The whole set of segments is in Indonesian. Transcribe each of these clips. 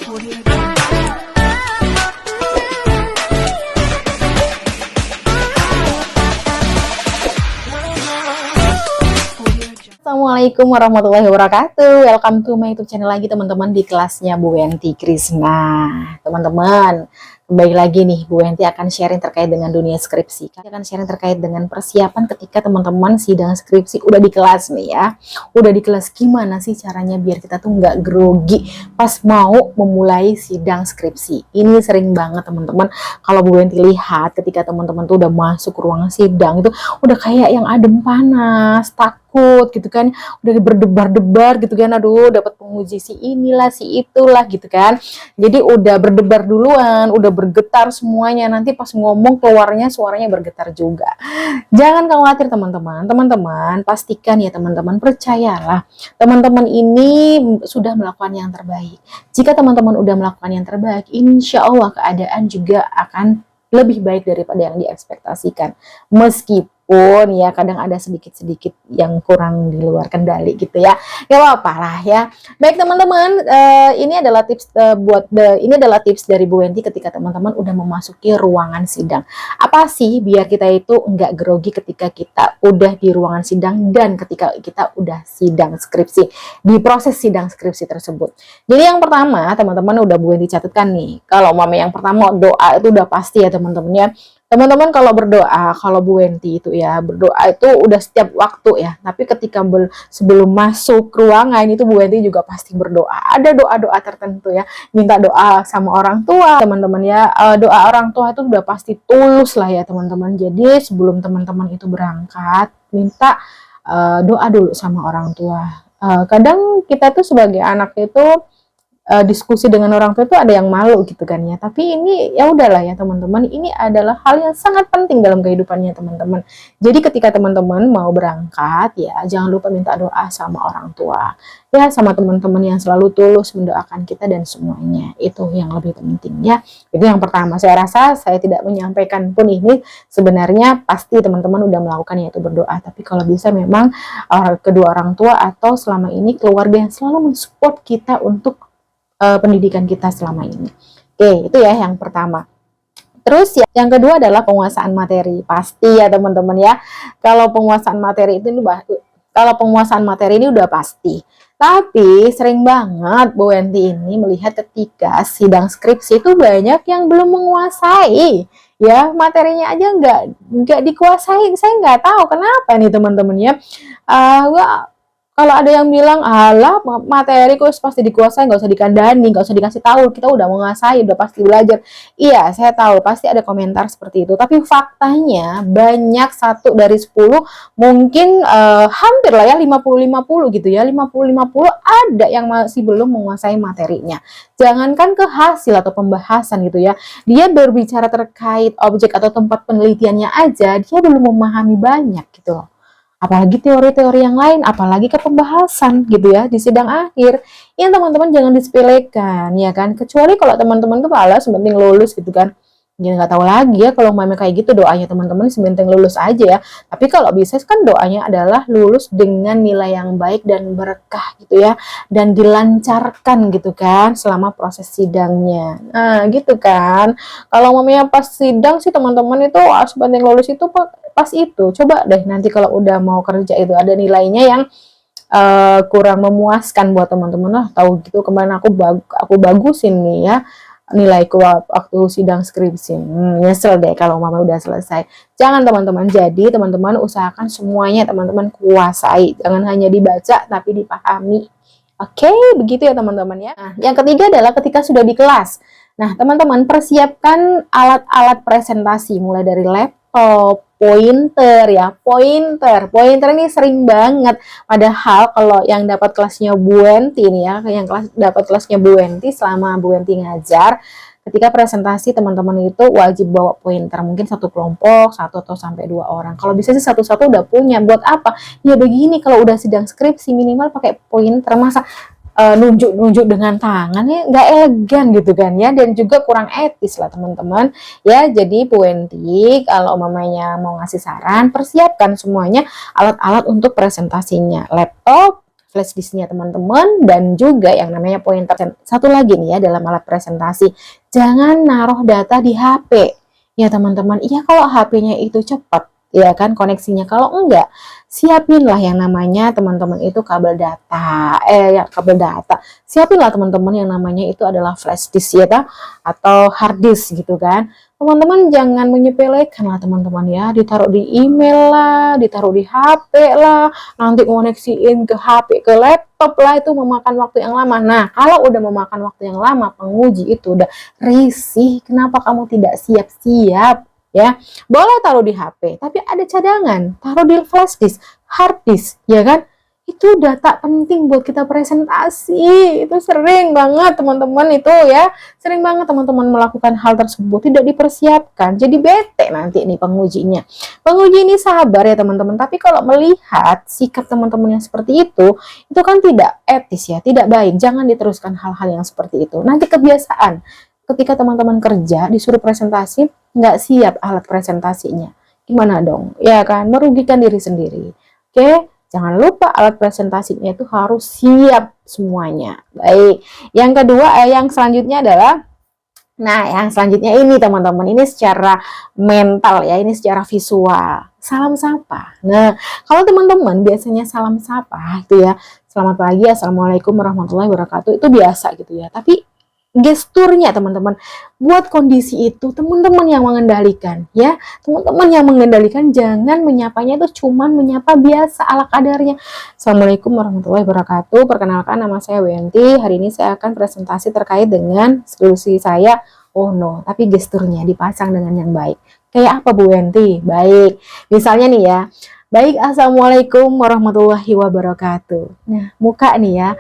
Assalamualaikum warahmatullahi wabarakatuh. Welcome to my YouTube channel lagi teman-teman di kelasnya Bu Wenti Krisna. Teman-teman, kembali lagi nih Bu Wenti akan sharing terkait dengan dunia skripsi. Kita akan sharing terkait dengan persiapan ketika teman-teman sidang skripsi udah di kelas nih ya. Udah di kelas, gimana sih caranya biar kita tuh nggak grogi pas mau memulai sidang skripsi. Ini sering banget teman-teman kalau Bu Wenti lihat ketika teman-teman tuh udah masuk ke ruangan sidang itu udah kayak yang adem panas, takut gitu kan, udah berdebar-debar gitu kan, aduh dapat penguji si inilah si itulah gitu kan, jadi udah berdebar duluan, udah bergetar semuanya, nanti pas ngomong keluarnya suaranya bergetar juga. Jangan khawatir teman-teman, teman-teman pastikan ya teman-teman, percayalah teman-teman ini sudah melakukan yang terbaik. Jika teman-teman udah melakukan yang terbaik, insya Allah keadaan juga akan lebih baik daripada yang diekspektasikan. Meskipun ya kadang ada sedikit-sedikit yang kurang di luar kendali gitu ya. Gak apa-apa lah ya. Baik teman-teman, ini adalah tips ini adalah tips dari Bu Wenti ketika teman-teman udah memasuki ruangan sidang. Apa sih biar kita itu nggak grogi ketika kita udah di ruangan sidang dan ketika kita udah sidang skripsi, di proses sidang skripsi tersebut. Jadi yang pertama teman-teman udah Bu Wenti catatkan nih. Kalau yang pertama doa itu udah pasti ya teman-teman ya. Teman-teman kalau berdoa, kalau Bu Wenti itu ya, berdoa itu udah setiap waktu ya. Tapi ketika sebelum masuk ruangan itu Bu Wenti juga pasti berdoa. Ada doa-doa tertentu ya. Minta doa sama orang tua, teman-teman ya. Doa orang tua itu udah pasti tulus lah ya teman-teman. Jadi sebelum teman-teman itu berangkat, minta doa dulu sama orang tua. Kadang kita tuh sebagai anak itu diskusi dengan orang tua itu ada yang malu gitu kan ya, tapi ini ya udahlah ya teman-teman, ini adalah hal yang sangat penting dalam kehidupannya teman-teman. Jadi ketika teman-teman mau berangkat ya jangan lupa minta doa sama orang tua ya, sama teman-teman yang selalu tulus mendoakan kita dan semuanya, itu yang lebih penting ya. Itu yang pertama. Saya rasa saya tidak menyampaikan pun ini sebenarnya pasti teman-teman udah melakukan, yaitu berdoa. Tapi kalau bisa memang kedua orang tua atau selama ini keluarga yang selalu mensupport kita untuk pendidikan kita selama ini. Oke, itu ya yang pertama. Terus yang kedua adalah penguasaan materi. Pasti ya teman-teman ya. Kalau penguasaan materi ini udah pasti. Tapi sering banget Bu Wenti ini melihat ketika sidang skripsi itu banyak yang belum menguasai ya, materinya aja nggak dikuasai. Saya nggak tahu kenapa nih teman-teman ya. Kalau ada yang bilang, alah materi kok pasti dikuasai, nggak usah dikandani, nggak usah dikasih tahu, kita udah menguasai, udah pasti belajar. Iya, saya tahu, pasti ada komentar seperti itu. Tapi faktanya banyak 1 dari 10, mungkin hampir lah ya 50-50 gitu ya, 50-50 ada yang masih belum menguasai materinya. Jangankan ke hasil atau pembahasan gitu ya, dia berbicara terkait objek atau tempat penelitiannya aja, dia belum memahami banyak gitu loh. Apalagi teori-teori yang lain, apalagi ke pembahasan gitu ya di sidang akhir. Yang teman-teman jangan disepelekan ya kan, kecuali kalau teman-teman tuh malas penting lulus gitu kan. Ya nggak tahu lagi ya kalau memang kayak gitu, doanya teman-teman sebentar lulus aja ya. Tapi kalau bisa kan doanya adalah lulus dengan nilai yang baik dan berkah gitu ya, dan dilancarkan gitu kan selama proses sidangnya. Nah gitu kan. Kalau mamanya pas sidang sih teman-teman itu sebentar lulus itu pas itu. Coba deh nanti kalau udah mau kerja itu ada nilainya yang kurang memuaskan buat teman-teman. Lah tahu gitu kemarin aku bagusin nih ya nilaiku waktu sidang skripsi. Nyesel deh kalau mama udah selesai. Jangan teman-teman, jadi teman-teman usahakan semuanya teman-teman kuasai, jangan hanya dibaca tapi dipahami. Oke, begitu ya teman-teman ya. Nah, yang ketiga adalah ketika sudah di kelas. Nah teman-teman persiapkan alat-alat presentasi mulai dari laptop, pointer ya, pointer ini sering banget. Padahal kalau yang dapat kelasnya Bu Wenti nih ya, dapat kelasnya Bu Wenti selama Bu Wenti ngajar, ketika presentasi teman-teman itu wajib bawa pointer, mungkin satu kelompok 1 atau sampai 2 orang. Kalau bisa sih satu-satu udah punya. Buat apa? Ya begini, kalau udah sidang skripsi minimal pakai pointer, masa nunjuk-nunjuk dengan tangan ya nggak elegan gitu kan ya, dan juga kurang etis lah teman-teman ya. Jadi Bu Wenti kalau mamanya mau ngasih saran, persiapkan semuanya alat-alat untuk presentasinya, laptop, flash disknya teman-teman, dan juga yang namanya pointer. Satu lagi nih ya dalam alat presentasi, jangan naruh data di HP ya teman-teman. Iya kalau HP-nya itu cepat ya kan koneksinya, kalau enggak siapinlah yang namanya teman-teman itu kabel data, siapinlah teman-teman yang namanya itu adalah flash disk ya atau hard disk gitu kan. Teman-teman jangan menyepelekan lah teman-teman ya, ditaruh di email lah, ditaruh di HP lah, nanti koneksiin ke HP, ke laptop lah, itu memakan waktu yang lama. Nah, kalau udah memakan waktu yang lama, penguji itu udah risih, kenapa kamu tidak siap-siap? Ya, boleh taruh di HP, tapi ada cadangan, taruh di flash disk, hard disk, ya kan? Itu data penting buat kita presentasi. Itu sering banget teman-teman itu ya, sering banget teman-teman melakukan hal tersebut tidak dipersiapkan. Jadi bete nanti nih pengujinya. Penguji ini sabar ya teman-teman, tapi kalau melihat sikap teman-teman yang seperti itu kan tidak etis ya, tidak baik. Jangan diteruskan hal-hal yang seperti itu. Nanti kebiasaan. Ketika teman-teman kerja disuruh presentasi, nggak siap alat presentasinya. Gimana dong? Ya kan, merugikan diri sendiri. Oke? Jangan lupa alat presentasinya itu harus siap semuanya. Baik. Yang kedua, yang selanjutnya adalah, nah yang selanjutnya ini teman-teman, ini secara mental ya, ini secara visual. Salam sapa. Nah, kalau teman-teman biasanya salam sapa itu ya, selamat pagi, assalamualaikum warahmatullahi wabarakatuh, itu biasa gitu ya. Tapi gesturnya teman-teman, buat kondisi itu teman-teman yang mengendalikan ya, teman-teman yang mengendalikan, jangan menyapanya itu cuman menyapa biasa ala kadarnya. Assalamualaikum warahmatullahi wabarakatuh, perkenalkan nama saya Wenti, hari ini saya akan presentasi terkait dengan skripsi saya. Oh no, tapi gesturnya dipasang dengan yang baik. Kayak apa Bu Wenti? Baik, misalnya nih ya, baik, assalamualaikum warahmatullahi wabarakatuh. Nah, muka nih ya,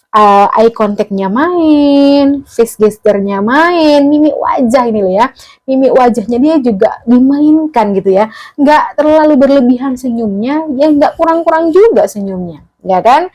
eye contact-nya main, face gesture-nya main, mimik wajah ini loh ya, mimik wajahnya dia juga dimainkan gitu ya, nggak terlalu berlebihan senyumnya, ya nggak kurang-kurang juga senyumnya, ya kan?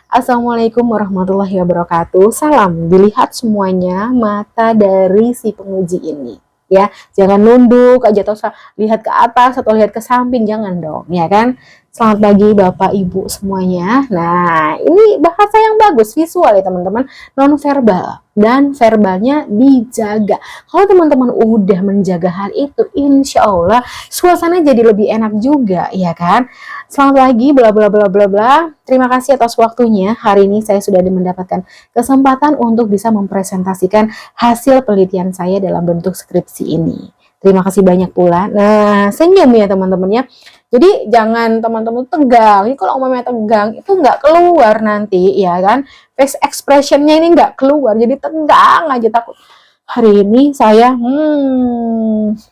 Assalamualaikum warahmatullahi wabarakatuh, salam, dilihat semuanya mata dari si penguji ini. Ya, jangan nunduk aja atau lihat ke atas atau lihat ke samping, jangan dong, ya kan? Selamat pagi Bapak Ibu semuanya. Nah, ini bahasa yang bagus, visual ya teman-teman, non verbal dan verbalnya dijaga. Kalau teman-teman udah menjaga hal itu, insya Allah suasana jadi lebih enak juga, ya kan? Selamat pagi, bla bla bla bla bla. Terima kasih atas waktunya. Hari ini saya sudah mendapatkan kesempatan untuk bisa mempresentasikan hasil penelitian saya dalam bentuk skripsi ini. Terima kasih banyak pula. Nah, senyum ya teman-teman ya. Jadi jangan teman-teman tegang. Ini kalau umpamanya tegang itu nggak keluar nanti ya kan. Face expressionnya ini nggak keluar. Jadi tegang aja, takut. Hari ini saya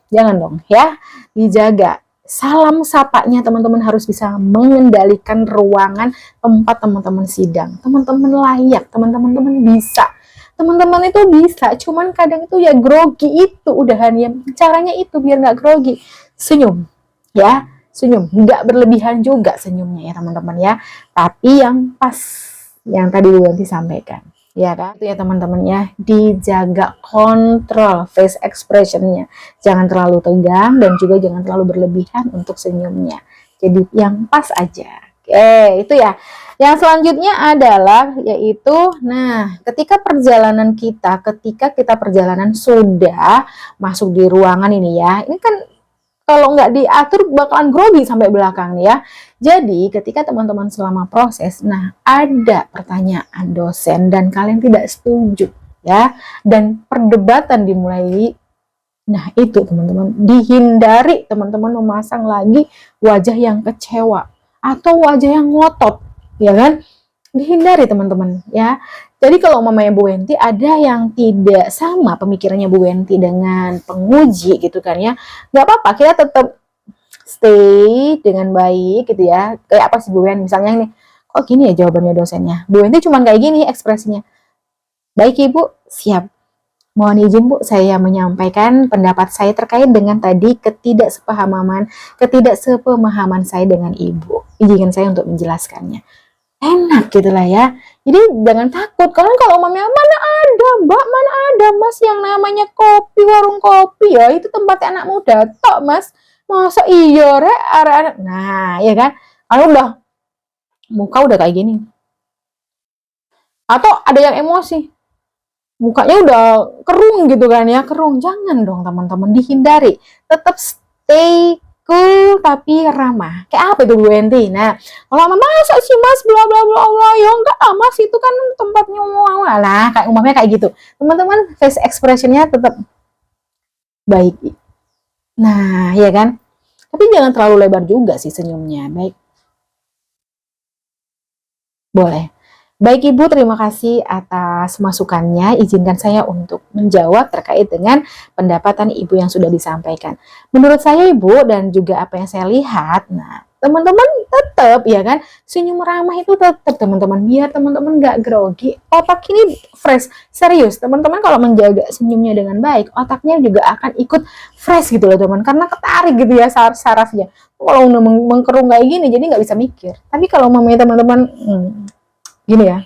jangan dong ya. Dijaga. Salam sapanya teman-teman harus bisa mengendalikan ruangan tempat teman-teman sidang. Teman-teman layak, teman-teman bisa. Teman-teman itu bisa, cuman kadang itu ya grogi itu udahan ya. Caranya itu biar nggak grogi. Senyum ya. Senyum, nggak berlebihan juga senyumnya ya teman-teman ya, tapi yang pas, yang tadi Bu Wenti sampaikan ya kan, itu ya teman-teman ya, dijaga kontrol face expressionnya, jangan terlalu tegang dan juga jangan terlalu berlebihan untuk senyumnya, jadi yang pas aja. Oke, itu ya. Yang selanjutnya adalah yaitu, nah ketika kita perjalanan sudah masuk di ruangan ini ya, ini kan kalau nggak diatur bakalan grogi sampai belakang nih ya. Jadi ketika teman-teman selama proses, nah ada pertanyaan dosen dan kalian tidak setuju ya, dan perdebatan dimulai. Nah itu teman-teman, dihindari teman-teman memasang lagi wajah yang kecewa atau wajah yang ngotot, ya kan? Dihindari teman-teman ya. Jadi kalau mamanya Bu Wenti ada yang tidak sama pemikirannya Bu Wenti dengan penguji gitu kan ya, nggak apa-apa, kita tetap stay dengan baik gitu ya. Kayak apa sih Bu Wenti, misalnya ini, kok gini ya jawabannya dosennya, Bu Wenti cuman kayak gini ekspresinya. Baik Ibu, siap. Mohon izin Bu, saya menyampaikan pendapat saya terkait dengan tadi ketidaksepemahaman saya dengan Ibu. Izinkan saya untuk menjelaskannya. Enak gitulah ya. Jadi jangan takut. Kalian kalau umumnya mana ada Mbak, mana ada Mas yang namanya kopi, warung kopi ya, itu tempatnya anak muda tok Mas. Masa iya rek arek-arek. Nah, ya kan? Kalau udah muka udah kayak gini. Atau ada yang emosi, mukanya udah kerung gitu kan ya, kerung. Jangan dong teman-teman, dihindari. Tetap stay cool tapi ramah. Kayak apa itu Bu Enti? Nah, kalau masa sih mas bla bla bla bla, ya enggak lah mas, itu kan tempatnya lah, kayak umpamanya kayak gitu. Teman-teman face expressionnya tetap baik. Nah, ya kan? Tapi jangan terlalu lebar juga sih senyumnya. Baik. Boleh. Baik Ibu, terima kasih atas masukannya. Izinkan saya untuk menjawab terkait dengan pendapatan Ibu yang sudah disampaikan. Menurut saya Ibu, dan juga apa yang saya lihat, nah teman-teman tetap ya kan, senyum ramah itu tetap teman-teman, biar teman-teman nggak grogi. Otak ini fresh, serius. Teman-teman kalau menjaga senyumnya dengan baik, otaknya juga akan ikut fresh gitu loh teman, karena ketarik gitu ya saraf-sarafnya. Kalau udah mengkerung kayak gini, jadi nggak bisa mikir. Tapi kalau mamanya teman-teman gini ya,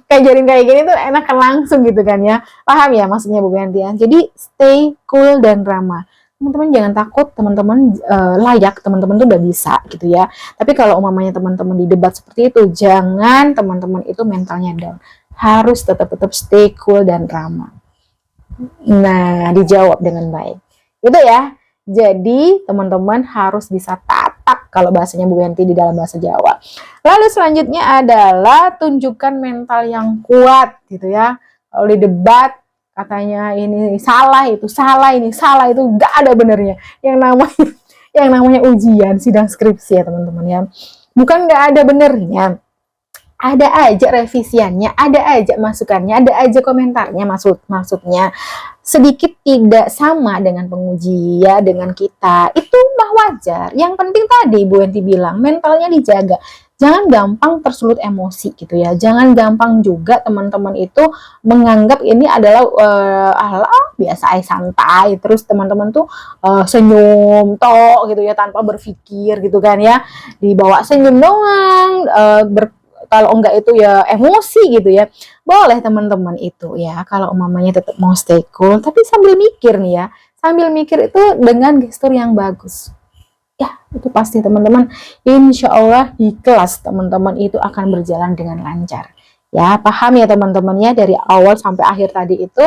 kayak gini tuh enakan langsung gitu kan ya. Paham ya maksudnya Bu Gantian? Jadi stay cool dan ramah. Teman-teman jangan takut, teman-teman layak, teman-teman tuh udah bisa gitu ya. Tapi kalau umamanya teman-teman di debat seperti itu, jangan teman-teman itu mentalnya down. Harus tetap stay cool dan ramah. Nah, dijawab dengan baik. Itu ya. Jadi, teman-teman harus bisa tatak kalau bahasanya Bu Yanti di dalam bahasa Jawa. Lalu selanjutnya adalah tunjukkan mental yang kuat gitu ya. Kalau di debat katanya ini salah, itu salah, ini salah, itu gak ada benernya. Yang namanya ujian sidang skripsi ya teman-teman ya. Bukan gak ada benernya, ada aja revisiannya, ada aja masukannya, ada aja komentarnya, maksudnya sedikit tidak sama dengan penguji ya, dengan kita, itu mah wajar. Yang penting tadi Bu Enti bilang, mentalnya dijaga. Jangan gampang tersulut emosi gitu ya. Jangan gampang juga teman-teman itu menganggap ini adalah biasa santai. Terus teman-teman tuh senyum tok gitu ya, tanpa berpikir gitu kan ya. Dibawa senyum doang, kalau enggak itu ya emosi gitu ya. Boleh teman-teman itu ya, kalau mamanya tetap mau stay cool, tapi sambil mikir nih ya, sambil mikir itu dengan gestur yang bagus. Ya, itu pasti teman-teman, insya Allah di kelas teman-teman itu akan berjalan dengan lancar. Ya, paham ya teman-teman ya, dari awal sampai akhir tadi itu,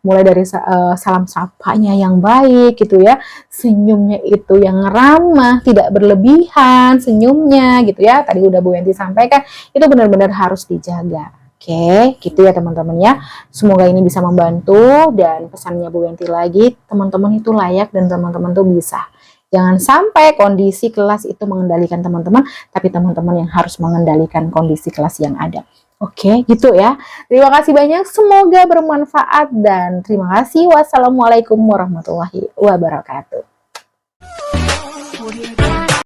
mulai dari salam sapanya yang baik gitu ya, senyumnya itu yang ramah, tidak berlebihan senyumnya gitu ya. Tadi udah Bu Yanti sampaikan, itu benar-benar harus dijaga. Oke, gitu ya teman-teman ya. Semoga ini bisa membantu, dan pesannya Bu Yanti lagi, teman-teman itu layak dan teman-teman tuh bisa. Jangan sampai kondisi kelas itu mengendalikan teman-teman, tapi teman-teman yang harus mengendalikan kondisi kelas yang ada. Oke, gitu ya. Terima kasih banyak, semoga bermanfaat, dan terima kasih. Wassalamualaikum warahmatullahi wabarakatuh.